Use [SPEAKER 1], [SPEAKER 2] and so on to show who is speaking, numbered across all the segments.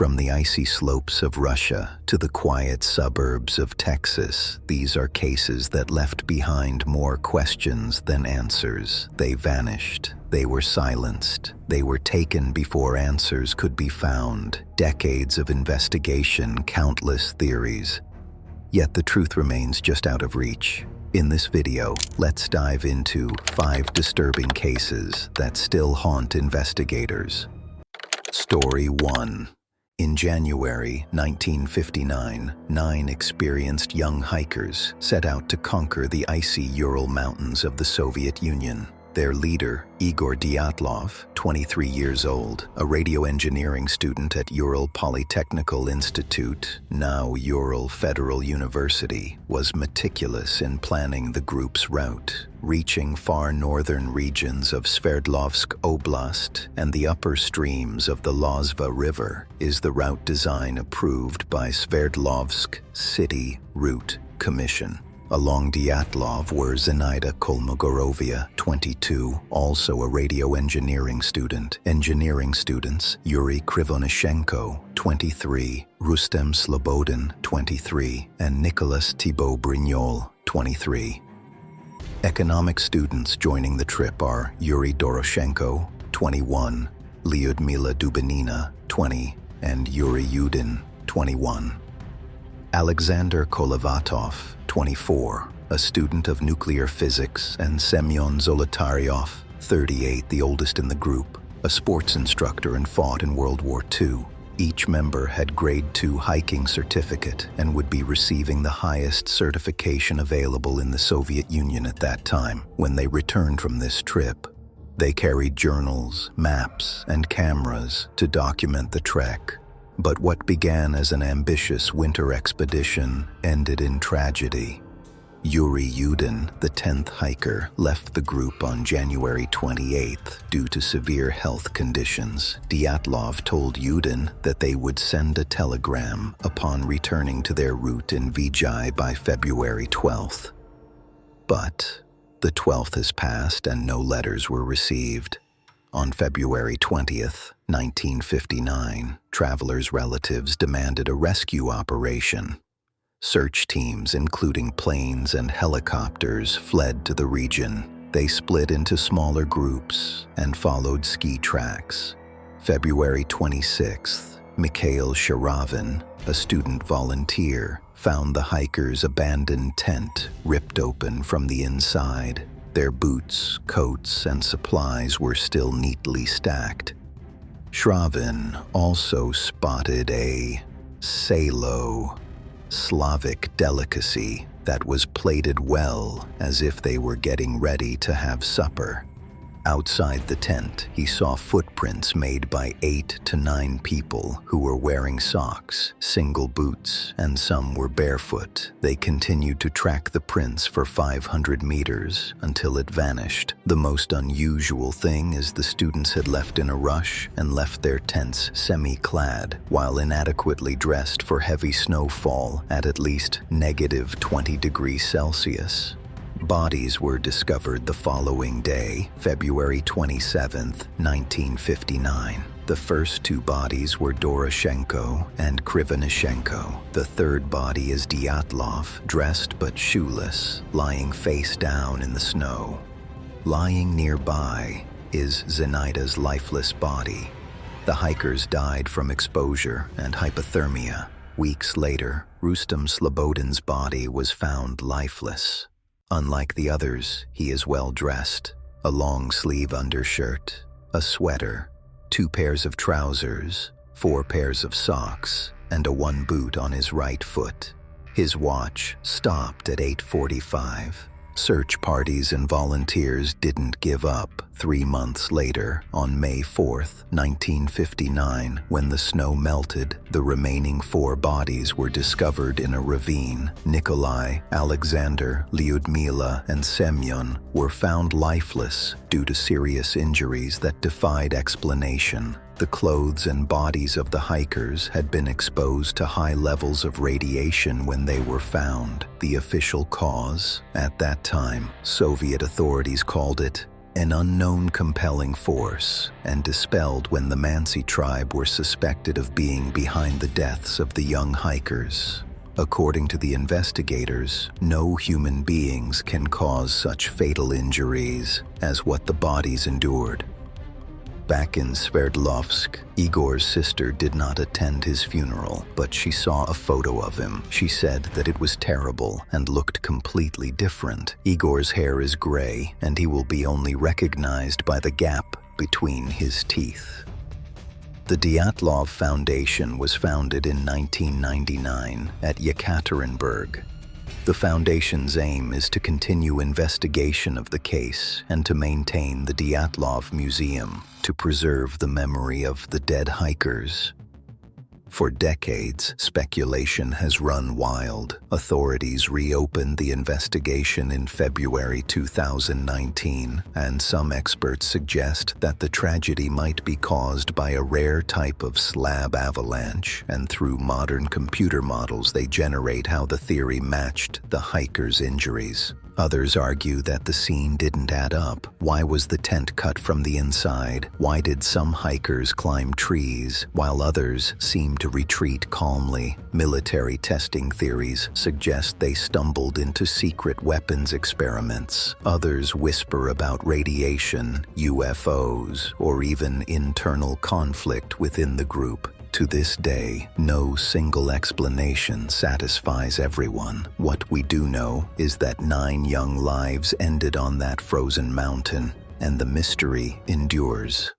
[SPEAKER 1] From the icy slopes of Russia to the quiet suburbs of Texas, these are cases that left behind more questions than answers. They vanished. They were silenced. They were taken before answers could be found. Decades of investigation, countless theories. Yet the truth remains just out of reach. In this video, let's dive into 5 disturbing cases that still haunt investigators. Story 1. In January 1959, 9 experienced young hikers set out to conquer the icy Ural Mountains of the Soviet Union. Their leader, Igor Dyatlov, 23 years old, a radio engineering student at Ural Polytechnical Institute, now Ural Federal University, was meticulous in planning the group's route. Reaching far northern regions of Sverdlovsk Oblast and the upper streams of the Lozva River is the route design approved by Sverdlovsk City Route Commission. Along Dyatlov were Zenaida Kolmogorovia, 22, also a radio engineering student, engineering students Yuri Krivonishenko, 23, Rustem Slobodin, 23, and Nicholas Thibault Brignol, 23. Economic students joining the trip are Yuri Doroshenko, 21, Lyudmila Dubinina, 20, and Yuri Yudin, 21. Alexander Kolovatov, 24, a student of nuclear physics, and Semyon Zolotaryov, 38, the oldest in the group, a sports instructor and fought in World War II. Each member had Grade 2 hiking certificate and would be receiving the highest certification available in the Soviet Union at that time. When they returned from this trip, they carried journals, maps, and cameras to document the trek. But what began as an ambitious winter expedition ended in tragedy. Yuri Yudin, the 10th hiker, left the group on January 28th due to severe health conditions. Dyatlov told Yudin that they would send a telegram upon returning to their route in Vijay by February 12th. But the 12th has passed and no letters were received. On February 20th, 1959, travelers' relatives demanded a rescue operation. Search teams, including planes and helicopters, fled to the region. They split into smaller groups and followed ski tracks. February 26th, Mikhail Sharavin, a student volunteer, found the hikers' abandoned tent ripped open from the inside. Their boots, coats, and supplies were still neatly stacked. Shravin also spotted a salo, Slavic delicacy that was plated well as if they were getting ready to have supper. Outside the tent, he saw footprints made by 8 to 9 people who were wearing socks, single boots, and some were barefoot. They continued to track the prints for 500 meters until it vanished. The most unusual thing is the students had left in a rush and left their tents semi-clad, while inadequately dressed for heavy snowfall at least -20 degrees Celsius. Bodies were discovered the following day, February 27, 1959. The first 2 bodies were Doroshenko and Krivonishenko. The third body is Dyatlov, dressed but shoeless, lying face down in the snow. Lying nearby is Zenaida's lifeless body. The hikers died from exposure and hypothermia. Weeks later, Rustem Slobodin's body was found lifeless. Unlike the others, he is well dressed, a long-sleeve undershirt, a sweater, 2 pairs of trousers, 4 pairs of socks, and a 1 boot on his right foot. His watch stopped at 8:45. Search parties and volunteers didn't give up. 3 months later, on May 4th, 1959, when the snow melted, the remaining 4 bodies were discovered in a ravine. Nikolai, Alexander, Lyudmila, and Semyon were found lifeless due to serious injuries that defied explanation. The clothes and bodies of the hikers had been exposed to high levels of radiation when they were found. The official cause, at that time, Soviet authorities called it an unknown compelling force, and dispelled when the Mansi tribe were suspected of being behind the deaths of the young hikers. According to the investigators, no human beings can cause such fatal injuries as what the bodies endured. Back in Sverdlovsk, Igor's sister did not attend his funeral, but she saw a photo of him. She said that it was terrible and looked completely different. Igor's hair is gray, and he will be only recognized by the gap between his teeth. The Dyatlov Foundation was founded in 1999 at Yekaterinburg. The foundation's aim is to continue investigation of the case and to maintain the Dyatlov Museum to preserve the memory of the dead hikers. For decades, speculation has run wild. Authorities reopened the investigation in February 2019, and some experts suggest that the tragedy might be caused by a rare type of slab avalanche, and through modern computer models they generate how the theory matched the hikers' injuries. Others argue that the scene didn't add up. Why was the tent cut from the inside? Why did some hikers climb trees, while others seem to retreat calmly? Military testing theories suggest they stumbled into secret weapons experiments. Others whisper about radiation, UFOs, or even internal conflict within the group. To this day, no single explanation satisfies everyone. What we do know is that 9 young lives ended on that frozen mountain, and the mystery endures.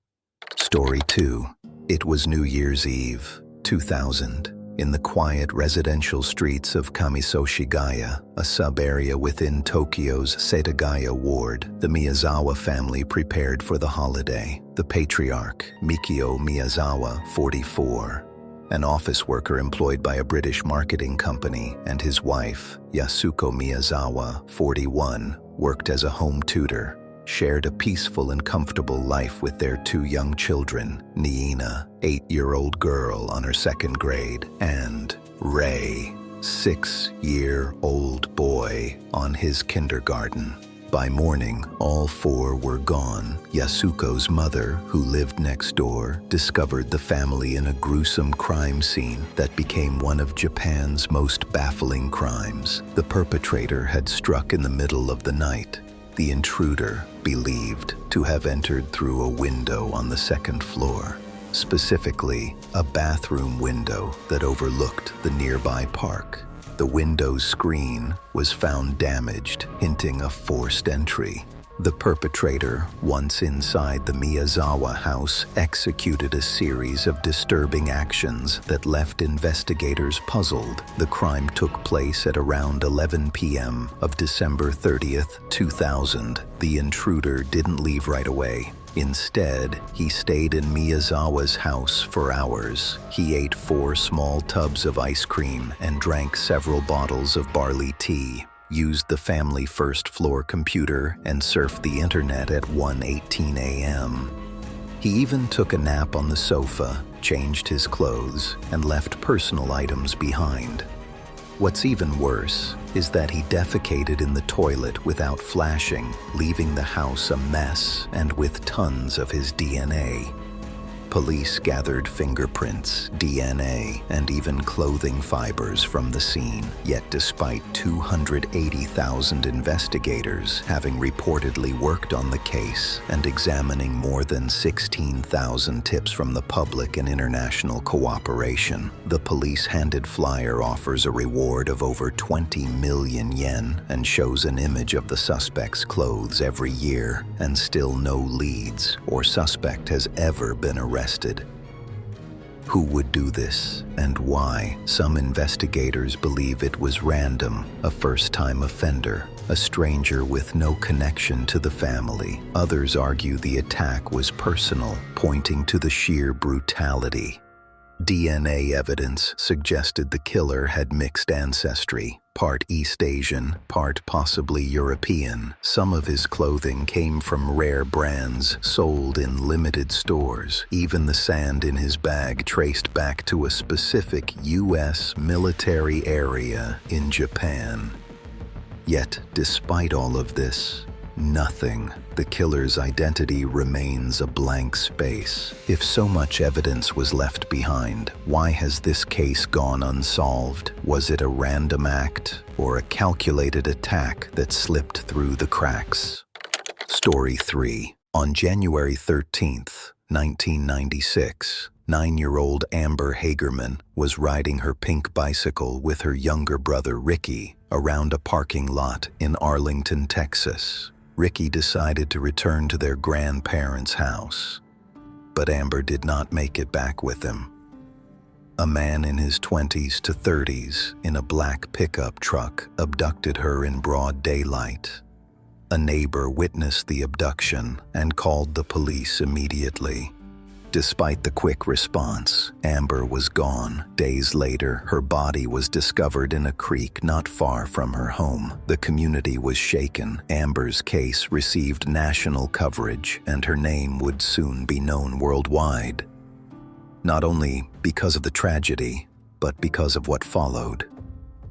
[SPEAKER 1] Story 2. It was New Year's Eve, 2000. In the quiet residential streets of Kamisoshigaya, a sub-area within Tokyo's Setagaya ward, the Miyazawa family prepared for the holiday. The patriarch, Mikio Miyazawa, 44, an office worker employed by a British marketing company, and his wife, Yasuko Miyazawa, 41, worked as a home tutor, shared a peaceful and comfortable life with their 2 young children, Niina, 8-year-old girl on her 2nd grade, and Ray, 6-year-old boy on his kindergarten. By morning, all 4 were gone. Yasuko's mother, who lived next door, discovered the family in a gruesome crime scene that became one of Japan's most baffling crimes. The perpetrator had struck in the middle of the night. The intruder, believed to have entered through a window on the 2nd floor, specifically a bathroom window that overlooked the nearby park. The window's screen was found damaged, hinting of forced entry. The perpetrator, once inside the Miyazawa house, executed a series of disturbing actions that left investigators puzzled. The crime took place at around 11 p.m. of December 30th, 2000. The intruder didn't leave right away. Instead, he stayed in Miyazawa's house for hours. He ate 4 small tubs of ice cream and drank several bottles of barley tea, used the family first-floor computer, and surfed the internet at 1:18 a.m. He even took a nap on the sofa, changed his clothes, and left personal items behind. What's even worse is that he defecated in the toilet without flashing, leaving the house a mess and with tons of his DNA. Police gathered fingerprints, DNA, and even clothing fibers from the scene. Yet despite 280,000 investigators having reportedly worked on the case and examining more than 16,000 tips from the public and international cooperation, the police-handed flyer offers a reward of over 20 million yen and shows an image of the suspect's clothes every year, and still no leads or suspect has ever been arrested. Who would do this and why? Some investigators believe it was random, a first-time offender, a stranger with no connection to the family. Others argue the attack was personal, pointing to the sheer brutality. DNA evidence suggested the killer had mixed ancestry, part East Asian, part possibly European. Some of his clothing came from rare brands sold in limited stores. Even the sand in his bag traced back to a specific U.S. military area in Japan. Yet, despite all of this, Nothing. The killer's identity remains a blank space. If so much evidence was left behind, why has this case gone unsolved? Was it a random act or a calculated attack that slipped through the cracks? Story 3. On January 13th, 1996, 9-year-old Amber Hagerman was riding her pink bicycle with her younger brother Ricky around a parking lot in Arlington, Texas. Ricky decided to return to their grandparents' house, but Amber did not make it back with him. A man in his 20s to 30s in a black pickup truck abducted her in broad daylight. A neighbor witnessed the abduction and called the police immediately. Despite the quick response, Amber was gone. Days later, her body was discovered in a creek not far from her home. The community was shaken. Amber's case received national coverage, and her name would soon be known worldwide. Not only because of the tragedy, but because of what followed.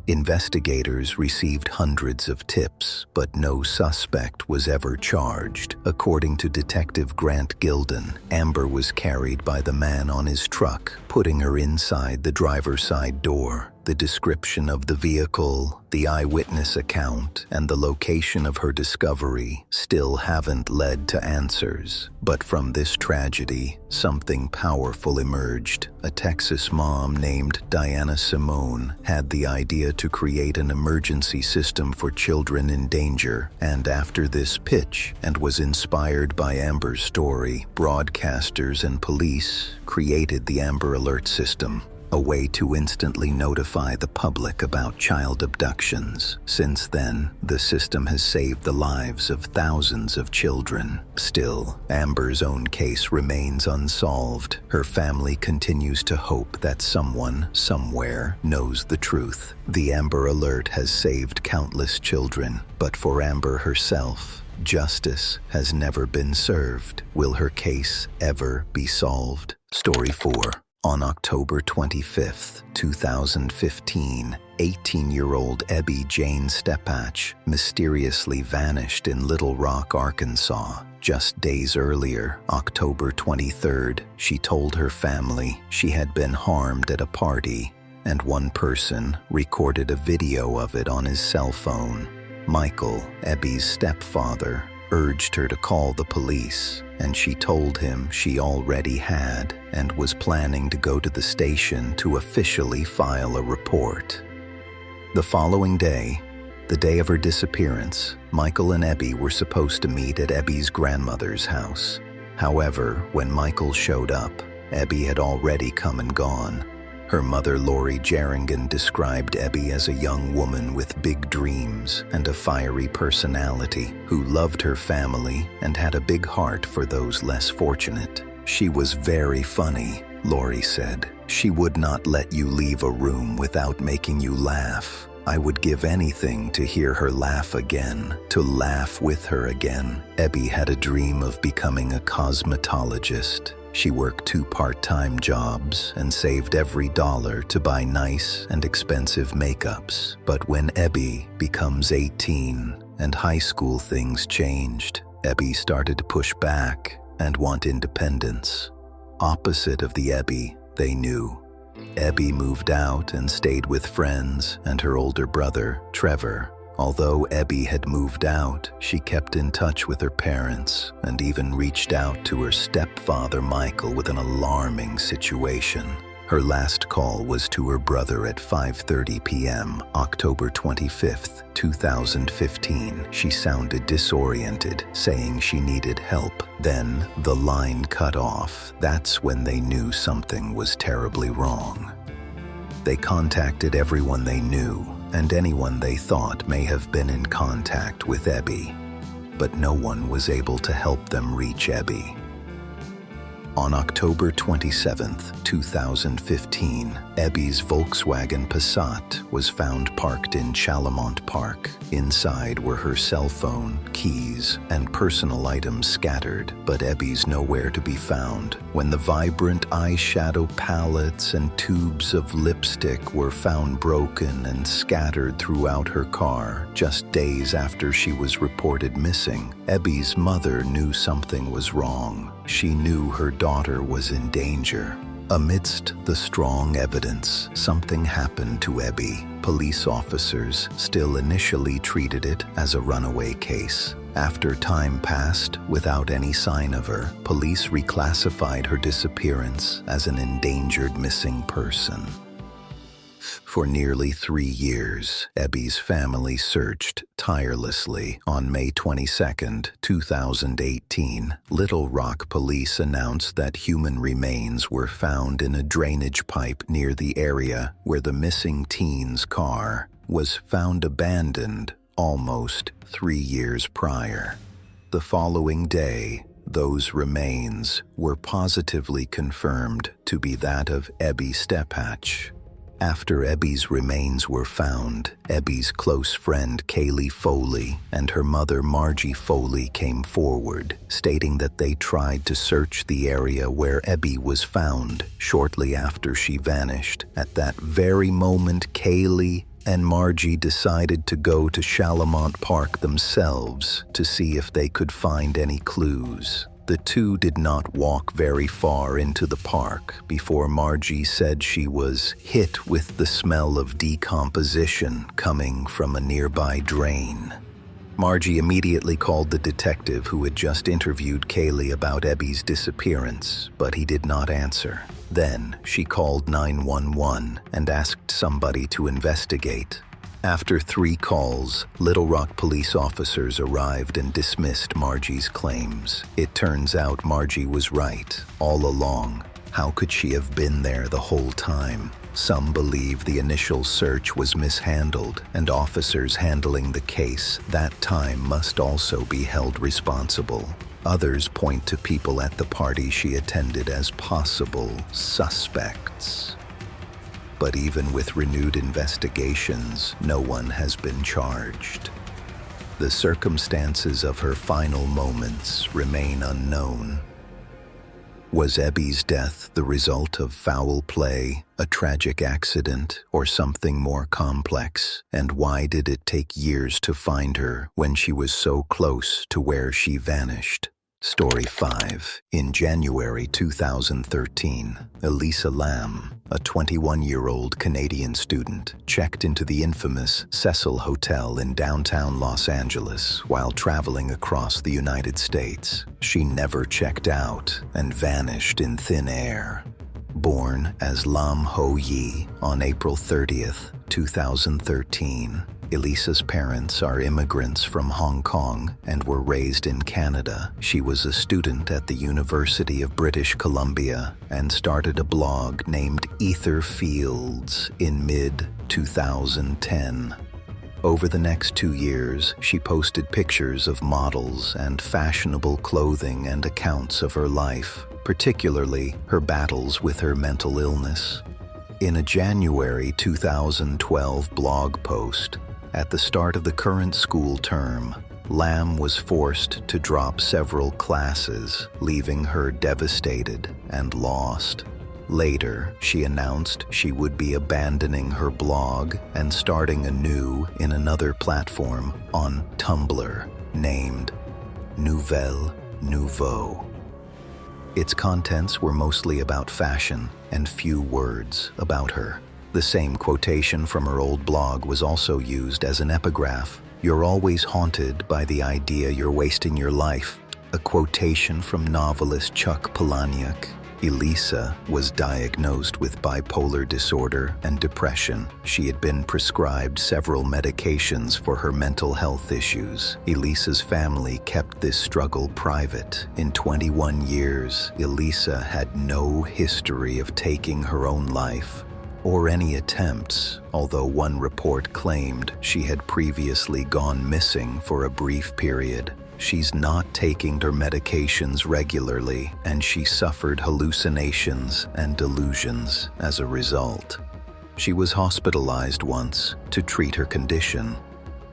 [SPEAKER 1] Investigators received hundreds of tips, but no suspect was ever charged. According to Detective Grant Gilden, Amber was carried by the man on his truck, putting her inside the driver's side door. The description of the vehicle, the eyewitness account, and the location of her discovery still haven't led to answers. But from this tragedy, something powerful emerged. A Texas mom named Diana Simone had the idea to create an emergency system for children in danger, and after this pitch, and was inspired by Amber's story, broadcasters and police created the Amber Alert system, a way to instantly notify the public about child abductions. Since then, the system has saved the lives of thousands of children. Still, Amber's own case remains unsolved. Her family continues to hope that someone, somewhere, knows the truth. The Amber Alert has saved countless children, but for Amber herself, justice has never been served. Will her case ever be solved? Story 4. On October 25, 2015, 18-year-old Ebby Jane Steppach mysteriously vanished in Little Rock, Arkansas. Just days earlier, October 23rd, she told her family she had been harmed at a party, and one person recorded a video of it on his cell phone. Michael, Ebby's stepfather, urged her to call the police, and she told him she already had and was planning to go to the station to officially file a report. The following day, the day of her disappearance, Michael and Ebby were supposed to meet at Ebby's grandmother's house. However, when Michael showed up, Ebby had already come and gone. Her mother, Lori Jerringen, described Ebby as a young woman with big dreams and a fiery personality who loved her family and had a big heart for those less fortunate. She was very funny, Lori said. She would not let you leave a room without making you laugh. I would give anything to hear her laugh again, to laugh with her again. Ebby had a dream of becoming a cosmetologist. She worked 2 part-time jobs and saved every dollar to buy nice and expensive makeups. But when Ebby becomes 18 and high school things changed, Ebby started to push back and want independence. Opposite of the Ebby they knew. Ebby moved out and stayed with friends and her older brother, Trevor. Although Ebby had moved out, she kept in touch with her parents and even reached out to her stepfather Michael with an alarming situation. Her last call was to her brother at 5:30 p.m., October 25, 2015. She sounded disoriented, saying she needed help. Then the line cut off. That's when they knew something was terribly wrong. They contacted everyone they knew and anyone they thought may have been in contact with Ebby, but no one was able to help them reach Ebby. On October 27, 2015, Ebby's Volkswagen Passat was found parked in Chalamont Park. Inside were her cell phone, keys, and personal items scattered, but Ebby's nowhere to be found. When the vibrant eyeshadow palettes and tubes of lipstick were found broken and scattered throughout her car just days after she was reported missing, Ebby's mother knew something was wrong. She knew her daughter was in danger. Amidst the strong evidence, something happened to Ebby. Police officers still initially treated it as a runaway case. After time passed without any sign of her, police reclassified her disappearance as an endangered missing person. For nearly 3 years, Ebby's family searched tirelessly. On May 22, 2018, Little Rock police announced that human remains were found in a drainage pipe near the area where the missing teen's car was found abandoned almost 3 years prior. The following day, those remains were positively confirmed to be that of Ebby Steppach. After Ebby's remains were found, Ebby's close friend Kaylee Foley and her mother Margie Foley came forward, stating that they tried to search the area where Ebby was found shortly after she vanished. At that very moment, Kaylee and Margie decided to go to Shalamont Park themselves to see if they could find any clues. The two did not walk very far into the park before Margie said she was hit with the smell of decomposition coming from a nearby drain. Margie immediately called the detective who had just interviewed Kaylee about Ebby's disappearance, but he did not answer. Then she called 911 and asked somebody to investigate. After 3 calls, Little Rock police officers arrived and dismissed Margie's claims. It turns out Margie was right all along. How could she have been there the whole time? Some believe the initial search was mishandled, and officers handling the case that time must also be held responsible. Others point to people at the party she attended as possible suspects. But even with renewed investigations, no one has been charged. The circumstances of her final moments remain unknown. Was Ebby's death the result of foul play, a tragic accident, or something more complex? And why did it take years to find her when she was so close to where she vanished? Story 5. In January 2013, Elisa Lam, a 21-year-old Canadian student, checked into the infamous Cecil Hotel in downtown Los Angeles while traveling across the United States. She never checked out and vanished in thin air. Born as Lam Ho Yi on April 30th, 2013, Elisa's parents are immigrants from Hong Kong and were raised in Canada. She was a student at the University of British Columbia and started a blog named Ether Fields in mid-2010. Over the next 2 years, she posted pictures of models and fashionable clothing and accounts of her life, particularly her battles with her mental illness. In a January 2012 blog post, at the start of the current school term, Lam was forced to drop several classes, leaving her devastated and lost. Later, she announced she would be abandoning her blog and starting anew in another platform on Tumblr named Nouvelle Nouveau. Its contents were mostly about fashion and few words about her. The same quotation from her old blog was also used as an epigraph. "You're always haunted by the idea you're wasting your life," a quotation from novelist Chuck Palahniuk. Elisa was diagnosed with bipolar disorder and depression. She had been prescribed several medications for her mental health issues. Elisa's family kept this struggle private. In 21 years, Elisa had no history of taking her own life, or any attempts, although one report claimed she had previously gone missing for a brief period. She's not taking her medications regularly, and she suffered hallucinations and delusions as a result. She was hospitalized once to treat her condition.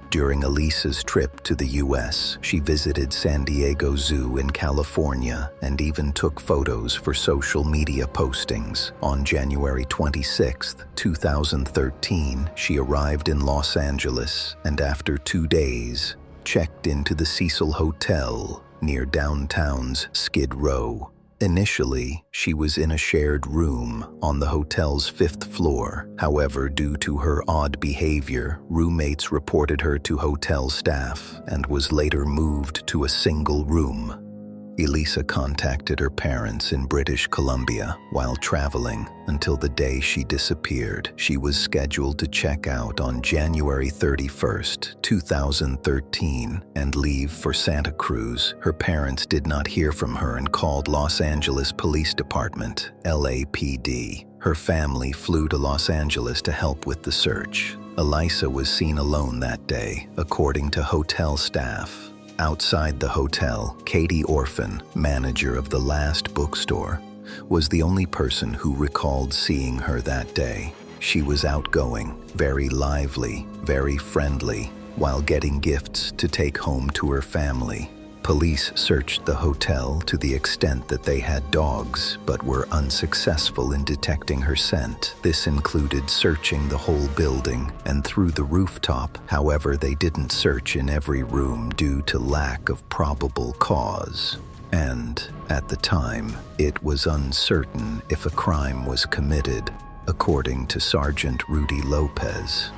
[SPEAKER 1] During Elisa's trip to the US, she visited San Diego Zoo in California and even took photos for social media postings. On January 26, 2013, she arrived in Los Angeles, and after 2 days, checked into the Cecil Hotel near downtown's Skid Row. Initially, she was in a shared room on the hotel's 5th floor. However, due to her odd behavior, roommates reported her to hotel staff and was later moved to a single room. Elisa contacted her parents in British Columbia while traveling until the day she disappeared. She was scheduled to check out on January 31st, 2013, and leave for Santa Cruz. Her parents did not hear from her and called Los Angeles Police Department, LAPD. Her family flew to Los Angeles to help with the search. Elisa was seen alone that day, according to hotel staff. Outside the hotel, Katie Orphan, manager of the Last bookstore, was the only person who recalled seeing her that day. She was outgoing, very lively, very friendly, while getting gifts to take home to her family. Police searched the hotel to the extent that they had dogs, but were unsuccessful in detecting her scent. This included searching the whole building and through the rooftop. However, they didn't search in every room due to lack of probable cause. And, at the time, it was uncertain if a crime was committed, according to Sergeant Rudy Lopez.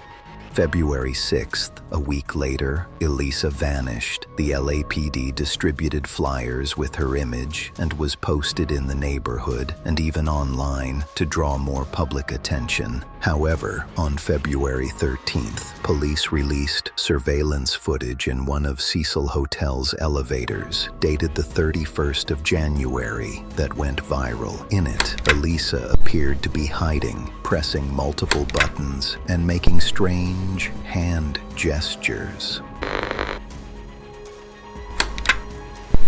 [SPEAKER 1] February 6th, a week later, Elisa vanished. The LAPD distributed flyers with her image and was posted in the neighborhood and even online to draw more public attention. However, on February 13th, police released surveillance footage in one of Cecil Hotel's elevators, dated the 31st of January, that went viral. In it, Elisa appeared to be hiding, pressing multiple buttons and making strange hand gestures,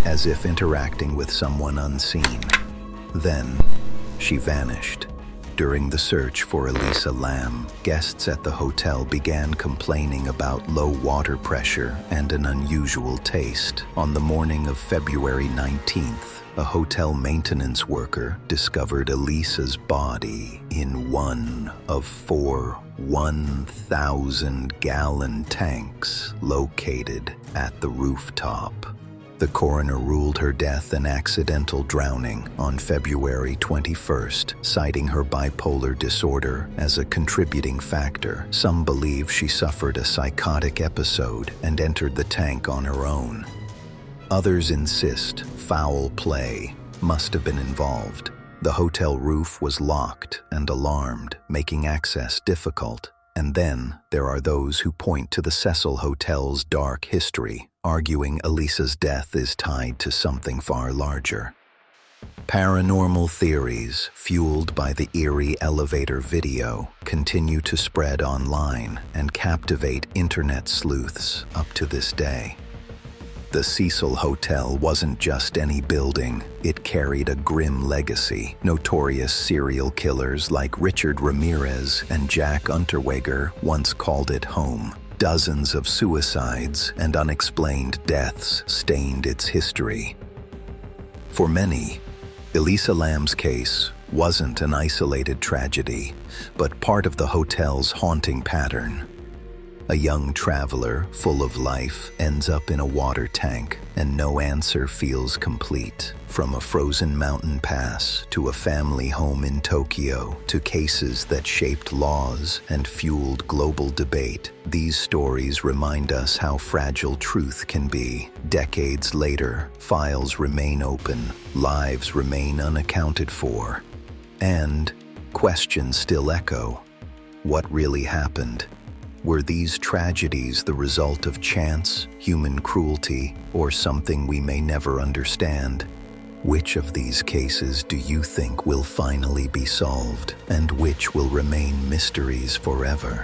[SPEAKER 1] as if interacting with someone unseen. Then, she vanished. During the search for Elisa Lam, guests at the hotel began complaining about low water pressure and an unusual taste. On the morning of February 19th, a hotel maintenance worker discovered Elisa's body in one of 4 1,000-gallon tanks located at the rooftop. The coroner ruled her death an accidental drowning on February 21st, citing her bipolar disorder as a contributing factor. Some believe she suffered a psychotic episode and entered the tank on her own. Others insist foul play must have been involved. The hotel roof was locked and alarmed, making access difficult. And then there are those who point to the Cecil Hotel's dark history, arguing Elisa's death is tied to something far larger. Paranormal theories, fueled by the eerie elevator video, continue to spread online and captivate internet sleuths up to this day. The Cecil Hotel wasn't just any building, it carried a grim legacy. Notorious serial killers like Richard Ramirez and Jack Unterweger once called it home. Dozens of suicides and unexplained deaths stained its history. For many, Elisa Lam's case wasn't an isolated tragedy, but part of the hotel's haunting pattern. A young traveler, full of life, ends up in a water tank, and no answer feels complete. From a frozen mountain pass to a family home in Tokyo to cases that shaped laws and fueled global debate, these stories remind us how fragile truth can be. Decades later, files remain open, lives remain unaccounted for, and questions still echo. What really happened? Were these tragedies the result of chance, human cruelty, or something we may never understand? Which of these cases do you think will finally be solved, and which will remain mysteries forever?